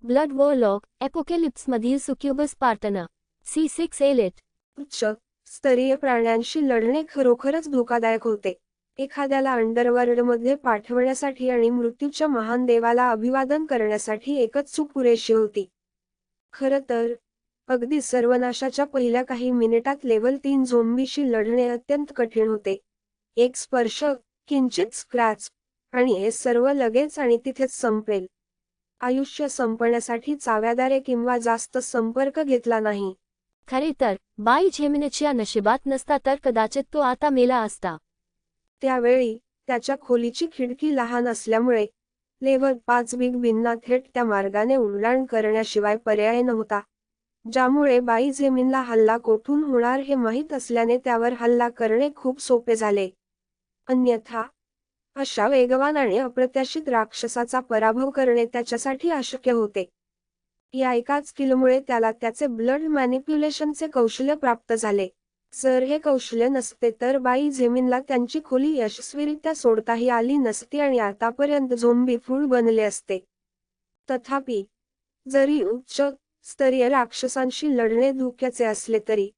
Blood warlock एपोकॅलिप्समधील succubus partner C6 elite. उच्च स्तरीय प्राण्यांशी लढणे खरोखरच धोकादायक होते. एखाद्याला अंडरवर्ल्डमध्ये पाठवण्यासाठी आणि मृत्यूच्या महान देवाला अभिवादन करण्यासाठी एकच चूक पुरेशी होती. खरं तर अगदी सर्वनाशाच्या पहिल्या काही मिनिटात लेव्हल 3 झोंबीशी लढणे अत्यंत कठीण होते. एक स्पर्श, किंचित स्क्रॅच, आणि हे सर्व लगेच आणि तिथेच संपेल. आयुष्य संपण्यासाठी चाव्यादारे किंवा जास्त संपर्क घेतला नाही. खरे तर बाई झेमिनच्या नशिबात नसता तर कदाचित तो आता मेला असता. त्यावेळी त्याच्या खोलीची खिडकी लहान असल्यामुळे लेव्हल 5 बिग बींना थेट त्या मार्गाने उड्डाण करण्याशिवाय पर्याय नव्हता, ज्यामुळे बाई झेमिनला हल्ला कोठून होणार हे माहीत असल्याने त्यावर हल्ला करणे खूप सोपे झाले. अन्यथा अशा वेगवान आणि अप्रत्याशित राक्षसाचा पराभव करणे त्याच्यासाठी अशक्य होते. या एकाच स्किलमुळे त्याला त्याचे ब्लड मॅनिप्युलेशनचे कौशल्य प्राप्त झाले. जर हे कौशल्य नसते तर बाई झेमिनला त्यांची खोली यशस्वीरित्या सोडताही आली नसती आणि आतापर्यंत झोंबी फूल बनले असते. तथापि जरी उच्च स्तरीय राक्षसांशी लढणे धोक्याचे असले तरी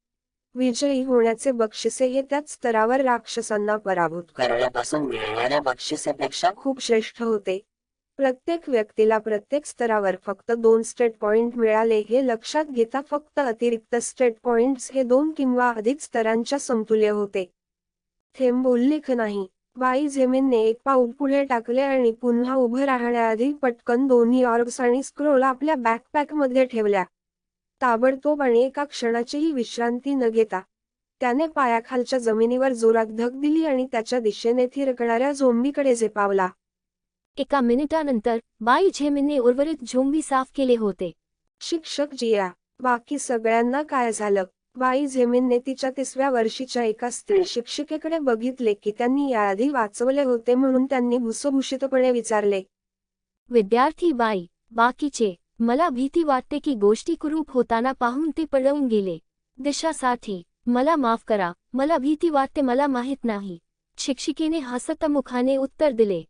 विजयी होण्याचे बक्षिसे हे त्याच स्तरावर राक्षसांना पराभूत करण्यापासून मिळणाऱ्या बक्षिसेपेक्षा खूप श्रेष्ठ होते. प्रत्येक व्यक्तीला प्रत्येक स्तरावर फक्त 2 स्टेट पॉइंट मिळाले हे लक्षात घेता फक्त अतिरिक्त स्टेट पॉइंट्स हे 2 किंवा अधिक स्तरांच्या समतुल्य होते. थेंब उल्लेख नाही. बाई झेमिनने एक पाऊल पुढे टाकले आणि पुन्हा उभं राहण्याआधी पटकन दोन्ही ऑर्ब्स आणि स्क्रोल आपल्या बॅकपॅकमध्ये ठेवल्या. ताबडतोब आणि एका क्षणाचीही विश्रांती न घेता त्याने पायाखालच्या जमिनीवर जोरात धक दिली आणि त्याच्या दिशेने थिरकणाऱ्या झोंबीकडे झेपावला. एका मिनिटानंतर बाई झेमिनने उर्वरित झोंबी साफ केले होते. शिक्षक जिया, बाकी सगळ्यांना काय झालं? बाई झेमिनने तिच्या 30व्या वर्षीच्या एका स्त्री शिक्षिकेकडे बघितले की त्यांनी याआधी वाचवले होते म्हणून त्यांनी भुसभुशीतपणे विचारले. विद्यार्थी बाई, बाकीचे, मला भीती वाटते की गोष्टी कुरूप होताना पाहून ते पळून गेले. दिशासाठी मला माफ करा, मला भीती वाटते, मला माहीत नाही, शिक्षिकेने हसत मुखाने उत्तर दिले.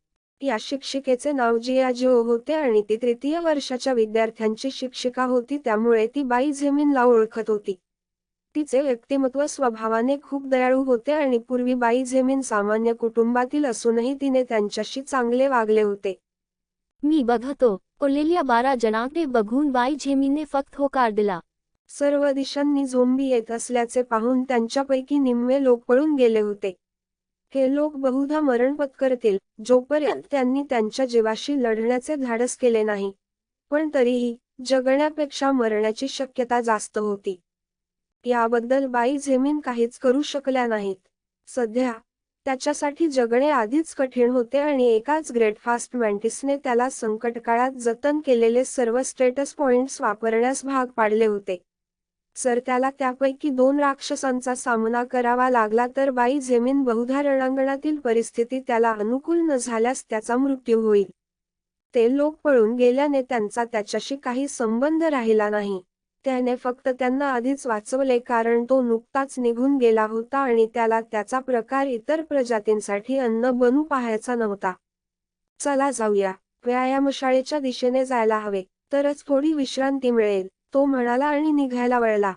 या शिक्षिकेचे नाव जिया जो होते आणि ती 3य वर्षाच्या विद्यार्थ्यांची शिक्षिका होती, त्यामुळे ती बाई झेमिनला ओळखत होती. तिचे व्यक्तिमत्व स्वभावाने खूप दयाळू होते आणि पूर्वी बाई झेमिन सामान्य कुटुंबातील असूनही तिने त्यांच्याशी चांगले वागले होते. मी बघतो, उरलेल्या 12 जणांकडे बघून बाई झेमिनने फक्त होकार दिला. सर्व दिशांनी झोंबी येत असल्याचे पाहून त्यांच्यापैकी निम्मे लोक पळून गेले होते. हे लोक बहुधा मरण पत्करतील जोपर्यंत त्यांनी त्यांच्या जीवाशी लढण्याचे धाडस केले नाही, पण तरीही जगण्यापेक्षा मरण्याची शक्यता जास्त होती. याबद्दल बाई झेमिन काहीच करू शकल्या नाहीत. सध्या त्याच्यासाठी जगणे आधीच कठीण होते आणि एकाच ग्रेट फास्ट मॅन्टिसने त्याला संकटकाळात जतन केलेले सर्व स्टेटस पॉइंट्स वापरण्यास भाग पाडले होते. जर त्याला त्यापैकी 2 राक्षसांचा सामना करावा लागला तर बाई झेमिन बहुधा रणांगणातील परिस्थिती त्याला अनुकूल न झाल्यास त्याचा मृत्यू होईल. ते लोक पळून गेल्याने त्यांचा त्याच्याशी काही संबंध राहिला नाही. त्याने फक्त त्यांना आधीच वाचवले कारण तो नुकताच निघून गेला होता आणि त्याला त्याचा प्रकार इतर प्रजातींसाठी अन्न बनू पाहायचा नव्हता. चला जाऊया, व्यायामशाळेच्या दिशेने जायला हवे, तरच थोडी विश्रांती मिळेल, तो म्हणाला आणि निघायला वळला.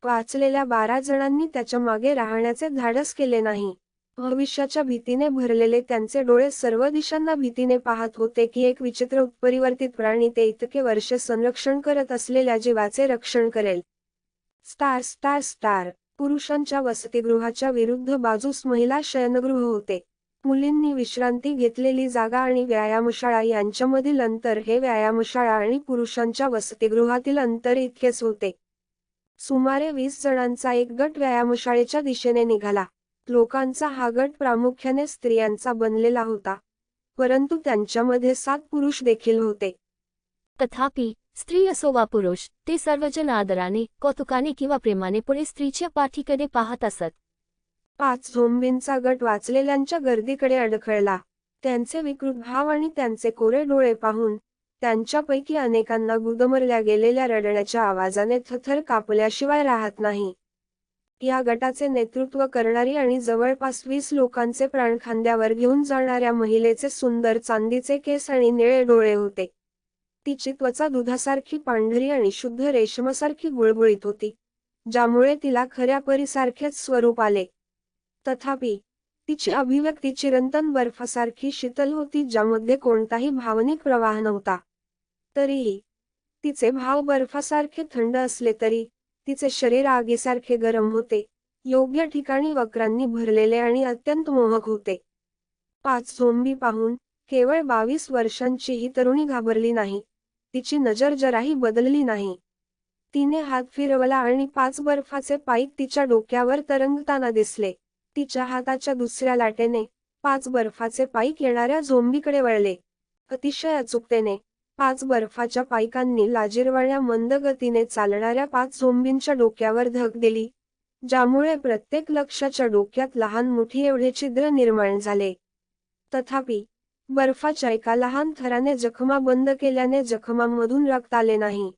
वाचलेल्या 12 जणांनी त्याच्या मागे राहण्याचे धाडस केले नाही. भविष्याच्या भीतीने भरलेले त्यांचे डोळे सर्व दिशांना भीतीने पाहत होते की एक विचित्र उत्परिवर्तित प्राणी ते इतके वर्षे संरक्षण करत असलेल्या जीवाचे रक्षण करेल. Star star star. पुरुषांच्या वसतिगृहाच्या विरुद्ध बाजूस महिला शयनगृह होते. मुलींनी विश्रांती घेतलेली जागा आणि व्यायामशाळा यांच्यामधील अंतर हे व्यायामशाळा आणि पुरुषांच्या वसतिगृहातील अंतर इतकेच होते. सुमारे 20 जणांचा एक गट व्यायामशाळेच्या दिशेने निघाला. लोकांचा हा गट प्रामुख्याने स्त्रियांचा बनलेला होता, परंतु त्यांच्यामध्ये 7 पुरुष देखील होते. तथापि स्त्री असो वा पुरुष, ते सर्वजण आदराने, कौतुकाने किंवा प्रेमाने पुढे स्त्रीच्या पाठीकडे पाहत असत. 5 झोंबींचा गट वाचलेल्यांच्या गर्दीकडे अडखळला. त्यांचे विकृत भाव आणि त्यांचे कोरे डोळे पाहून त्यांच्यापैकी अनेकांना गुदमरल्या गेलेल्या रडण्याच्या आवाजाने थरथर कापल्याशिवाय राहत नाही. या गटाचे नेतृत्व करणारी आणि जवळपास 20 लोकांचे प्राण खांद्यावर घेऊन जाणाऱ्या महिलेचे सुंदर चांदीचे केस आणि निळे डोळे होते. तिची त्वचा दुधासारखी पांढरी आणि शुद्ध रेशमासारखी गुळगुळीत होती, ज्यामुळे तिला खऱ्या परीसारखेच स्वरूप आले. तथापि तिची अभिव्यक्ती चिरंतन बर्फासारखी शीतल होती, ज्यामध्ये कोणताही भावनिक प्रवाह नव्हता. तरीही तिचे भाव बर्फासारखे थंड असले तरी तिचे शरीर आगीसारखे गरम होते, योग्य ठिकाणी वक्रांनी भरलेले आणि अत्यंत मोहक होते. 5 झोंबी पाहून केवळ 22 वर्षांची ही तरुणी घाबरली नाही. तिची नजर जराही बदलली नाही. तिने हात फिरवला आणि 5 बर्फाचे पाईक तिच्या डोक्यावर तरंगताना दिसले. तिच्या हाताच्या दुसऱ्या लाटेने 5 बर्फाचे पाईक येणाऱ्या झोंबीकडे वळले. अतिशय अचूकतेने 5 बर्फाच्या पाईकांनी लाजिरवाण्या मंद गतीने चालणाऱ्या 5 झोंबींच्या डोक्यावर धक दिली, ज्यामुळे प्रत्येक लक्ष्याच्या डोक्यात लहान मुठी एवढे छिद्र निर्माण झाले. तथापि बर्फाच्या एका लहान थराने जखमा बंद केल्याने जखमांमधून रक्त आले नाही.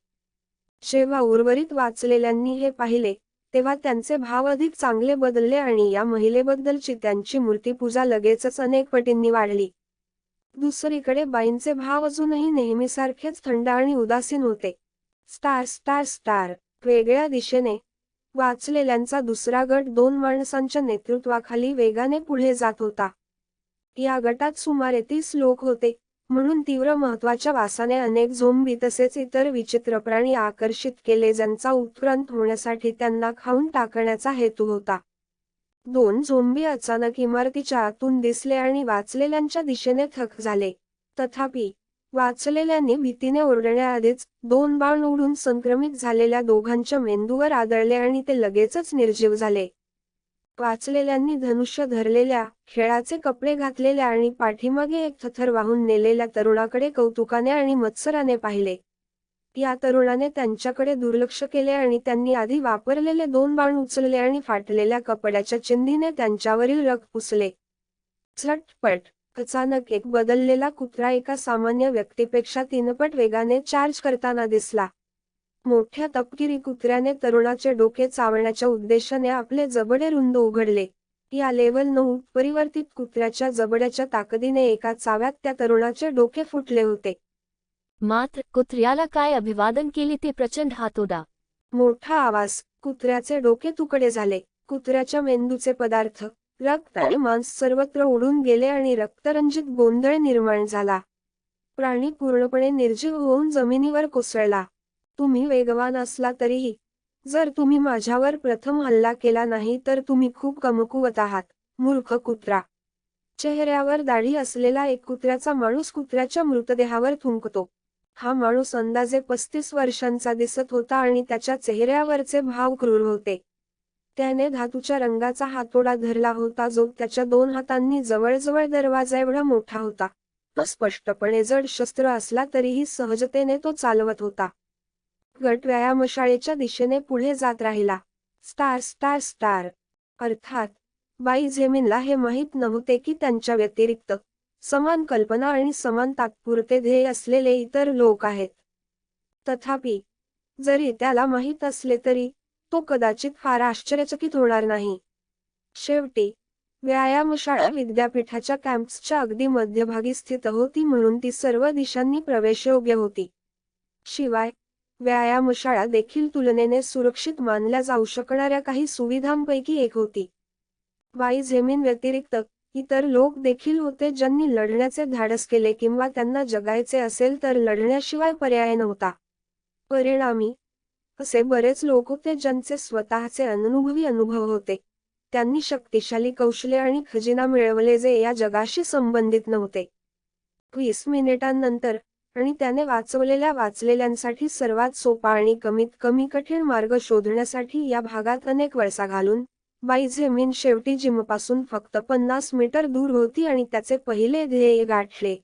जेव्हा उर्वरित वाचलेल्यांनी हे पाहिले, तेव्हा त्यांचे भाव अधिक चांगले बदलले आणि या महिलेबद्दलची त्यांची मूर्तिपूजा लगेचच अनेक पटींनी वाढली. दुसरीकडे बाईंचे भाव अजूनही नेहमीसारखेच थंड आणि उदासीन होते. Star star star. वेगळ्या दिशेने वाचलेल्यांचा दुसरा गट 2 माणसांच्या नेतृत्वाखाली वेगाने पुढे जात होता. या गटात सुमारे 30 लोक होते, म्हणून तीव्र महत्त्वाच्या वासाने अनेक झोंबी तसेच इतर विचित्र प्राणी आकर्षित केले, ज्यांचा उत्क्रांत होण्यासाठी त्यांना खाऊन टाकण्याचा हेतू होता. 2 झोंबी अचानक इमारतीच्या आतून दिसले आणि वाचलेल्यांच्या दिशेने थक झाले. तथापि वाचलेल्यांनी भीतीने ओरडण्याआधीच 2 बाण उडून संक्रमित झालेल्या दोघांच्या मेंदूवर आदळले आणि ते लगेचच निर्जीव झाले. वाचलेल्यांनी धनुष्य धरलेल्या, खेळाचे कपडे घातलेल्या आणि पाठीमागे एक थथर वाहून नेलेल्या तरुणाकडे कौतुकाने आणि मत्सराने पाहिले. या तरुणाने त्यांच्याकडे दुर्लक्ष केले आणि त्यांनी आधी वापरलेले 2 बाण उचलले आणि फाटलेल्या कपड्याच्या चिंधीने त्यांच्यावरील रक्त पुसले. झटपट. अचानक एक बदललेला कुत्रा एका सामान्य व्यक्तीपेक्षा 3 पट वेगाने चार्ज करताना दिसला. मोठ्या तपकिरी कुत्र्याने तरुणाचे डोके चावण्याच्या उद्देशाने आपले जबडे रुंद उघडले. या लेव्हल 9 परिवर्तित कुत्र्याच्या जबड्याच्या ताकदीने एका चाव्यात त्या तरुणाचे डोके फुटले होते. मात्र कुत्र्याला काय अभिवादन केले ते प्रचंड हातोडा. मोठा आवाज. कुत्र्याचे डोके तुकडे झाले. कुत्र्याच्या मेंदूचे पदार्थ, रक्त आणि मांस सर्वत्र उडून गेले आणि रक्तरंजित गोंधळ निर्माण झाला. प्राणी पूर्णपणे निर्जीव होऊन जमिनीवर कोसळला. तुम्ही वेगवान असला तरीही, जर तुम्ही माझ्यावर प्रथम हल्ला केला नाही तर तुम्ही खूप कमकुवत आहात, मूर्ख कुत्रा. चेहऱ्यावर दाढी असलेला एक कुत्र्याचा माणूस कुत्र्याच्या मृतदेहावर थुंकतो. हा माणूस अंदाजे 35 वर्षांचा दिसत होता आणि त्याच्या चेहऱ्यावरचे भाव क्रूर होते. त्याने धातूच्या रंगाचा हातोडा धरला होता, जो त्याच्या 2 हातांनी जवळजवळ दरवाजा एवढा मोठा होता. स्पष्टपणे जड शस्त्र असला तरीही सहजतेने तो चालवत होता. गट व्यायामशाळेच्या दिशेने पुढे जात राहिला. Star star star. अर्थात बाई झेमिनला हे माहीत नव्हते की त्यांच्या व्यतिरिक्त समान कल्पना आणि समान तात्पुरते ध्येय असलेले इतर लोक आहेत. तथापि जरी त्याला माहीत असले तरी तो कदाचित फार आश्चर्यचकित होणार नाही. शेवटी व्यायामशाळा विद्यापीठाच्या कॅम्पसच्या अगदी मध्यभागी स्थित होती, म्हणून ती सर्व दिशांनी प्रवेशयोग्य होती. शिवाय व्यायामशाळा देखील तुलनेने सुरक्षित मानल्या जाऊ शकणाऱ्या काही सुविधांपैकी एक होती. बाई झेमिन व्यतिरिक्त इतर लोक देखील होते, ज्यांनी लढण्याचे धाडस केले किंवा त्यांना जगायचे असेल तर लढण्याशिवाय पर्याय नव्हता. परिणामी असे बरेच लोक होते ज्यांचे स्वतःचे अनुभवी अनुभव होते. त्यांनी शक्तिशाली कौशल्य आणि खजिना मिळवले जे या जगाशी संबंधित नव्हते. 20 मिनिटांनंतर आणि त्याने वाचवलेल्या वाचलेल्यांसाठी सर्वात सोपा आणि कमीत कमी कठीण मार्ग शोधण्यासाठी या भागात अनेक वळसा घालून, बाई झेमिन शेवटी जिमपासून फक्त 50 मीटर दूर होती आणि त्याचे पहिले ध्येय गाठले.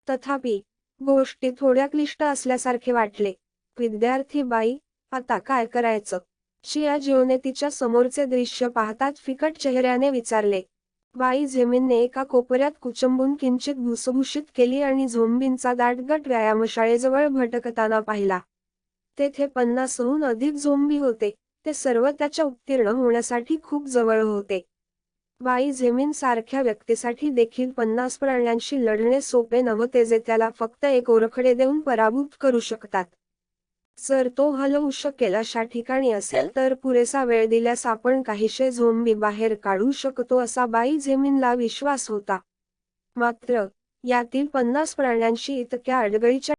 तथापि गोष्टी थोड्या क्लिष्ट असल्यासारखे वाटले. विद्यार्थी बाई, आता काय करायचं? शियाजिओने तिच्या समोरचे दृश्य पाहताच फिकट चेहऱ्याने विचारले. बाई झेमिनने एका कोपऱ्यात कुचंबून किंचित भुसभुशीत केली आणि झोंबींचा दाट गट व्यायामशाळेजवळ भटकताना पाहिला. तेथे 50हून अधिक झोंबी होते. ते सर्व त्याच्या उत्तीर्ण होण्यासाठी खूप जवळ होते. बाई झेमिन सारख्या व्यक्तीसाठी देखील 50 प्राण्यांशी लढणे सोपे नव्हते जे त्याला फक्त एक ओरखडे देऊन पराभूत करू शकतात. जर तो हलवू शकेल अशा ठिकाणी असेल तर पुरेसा वेळ दिल्यास आपण काहीशे झोंबी बाहेर काढू शकतो असा बाई झेमिनला विश्वास होता. मात्र यातील 50 प्राण्यांशी इतक्या अडगळीच्या